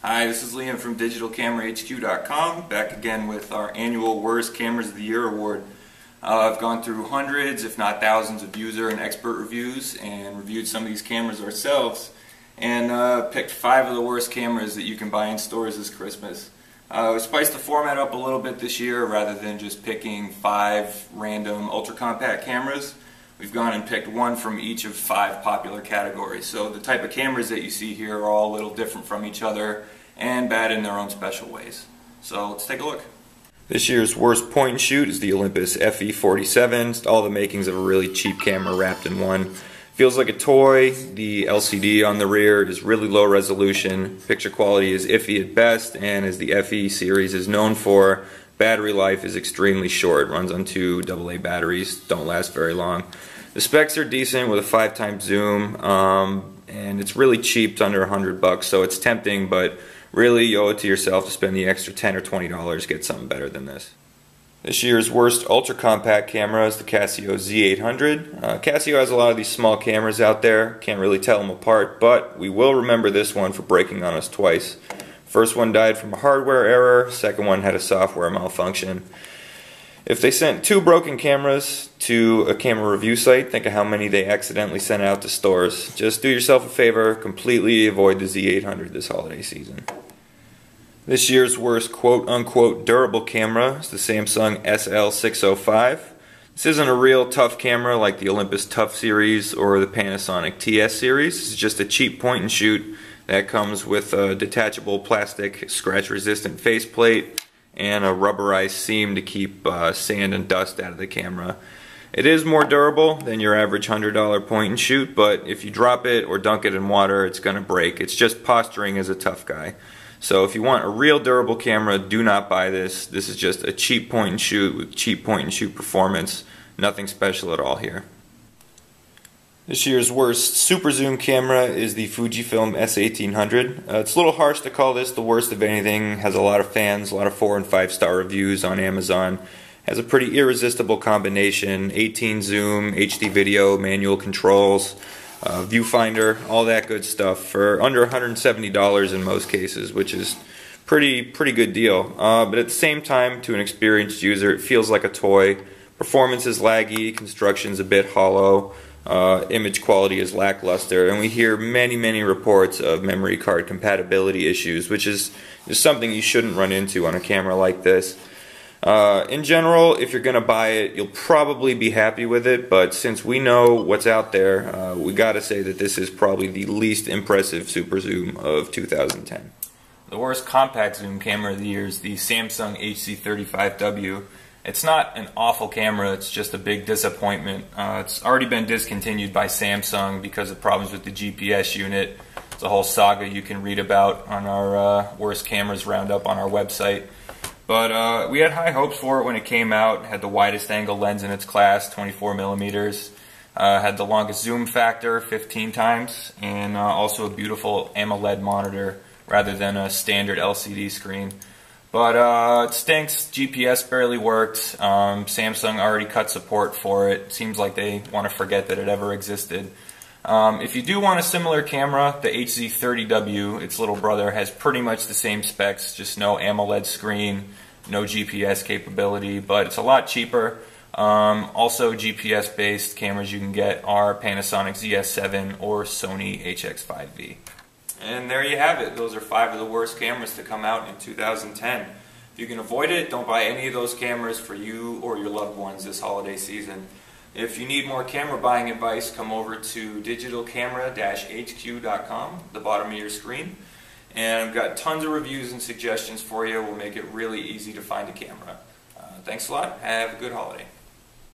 Hi, this is Liam from DigitalCameraHQ.com, back again with our annual Worst Cameras of the Year award. I've gone through hundreds, if not thousands, of user and expert reviews and reviewed some of these cameras ourselves, and picked 5 of the worst cameras that you can buy in stores this Christmas. We spiced the format up a little bit this year. Rather than just picking 5 random ultra-compact cameras, we've gone and picked one from each of 5 popular categories. So the type of cameras that you see here are all a little different from each other and bad in their own special ways. So let's take a look. This year's worst point and shoot is the Olympus FE47. It's all the makings of a really cheap camera wrapped in one. Feels like a toy. The LCD on the rear is really low resolution. Picture quality is iffy at best, and as the FE series is known for, battery life is extremely short. It runs on 2 AA batteries, don't last very long. The specs are decent with a 5x zoom, and it's really cheap, it's under $100, so it's tempting, but really you owe it to yourself to spend the extra $10 or $20 to get something better than this. This year's worst ultra-compact camera is the Casio Z800. Casio has a lot of these small cameras out there, can't really tell them apart, but we will remember this one for breaking on us twice. First one died from a hardware error, second one had a software malfunction. If they sent 2 broken cameras to a camera review site, think of how many they accidentally sent out to stores. Just do yourself a favor, completely avoid the Z800 this holiday season. This year's worst quote-unquote durable camera is the Samsung SL605. This isn't a real tough camera like the Olympus Tough series or the Panasonic TS series. It's just a cheap point and shoot that comes with a detachable plastic scratch-resistant faceplate and a rubberized seam to keep sand and dust out of the camera. It is more durable than your average $100 point and shoot, but if you drop it or dunk it in water, it's going to break. It's just posturing as a tough guy. So if you want a real durable camera, do not buy this. This is just a cheap point and shoot with cheap point and shoot performance. Nothing special at all here. This year's worst super zoom camera is the Fujifilm S1800. It's a little harsh to call this the worst of anything. Has a lot of fans, a lot of 4- and 5-star reviews on Amazon. Has a pretty irresistible combination: 18 zoom, HD video, manual controls, viewfinder, all that good stuff for under $170 in most cases, which is pretty good deal. But at the same time, to an experienced user, it feels like a toy. Performance is laggy, construction's a bit hollow. Image quality is lackluster, and we hear many reports of memory card compatibility issues, which is something you shouldn't run into on a camera like this. In general, if you're going to buy it, you'll probably be happy with it, but since we know what's out there, we gotta say that this is probably the least impressive super zoom of 2010. The worst compact zoom camera of the year is the Samsung HC35W. It's not an awful camera, it's just a big disappointment. It's already been discontinued by Samsung because of problems with the GPS unit. It's a whole saga you can read about on our worst cameras roundup on our website. But we had high hopes for it when it came out. It had the widest angle lens in its class, 24mm. Had the longest zoom factor, 15 times, and also a beautiful AMOLED monitor rather than a standard LCD screen. But it stinks. GPS barely worked. Samsung already cut support for it. Seems like they want to forget that it ever existed. If you do want a similar camera, the HZ30W, its little brother, has pretty much the same specs, just no AMOLED screen, no GPS capability, but it's a lot cheaper. Also GPS based cameras you can get are Panasonic ZS7 or Sony HX5V. And there you have it. Those are 5 of the worst cameras to come out in 2010. If you can avoid it, don't buy any of those cameras for you or your loved ones this holiday season. If you need more camera buying advice, come over to digitalcamera-hq.com, the bottom of your screen. And I've got tons of reviews and suggestions for you. We'll make it really easy to find a camera. Thanks a lot. Have a good holiday.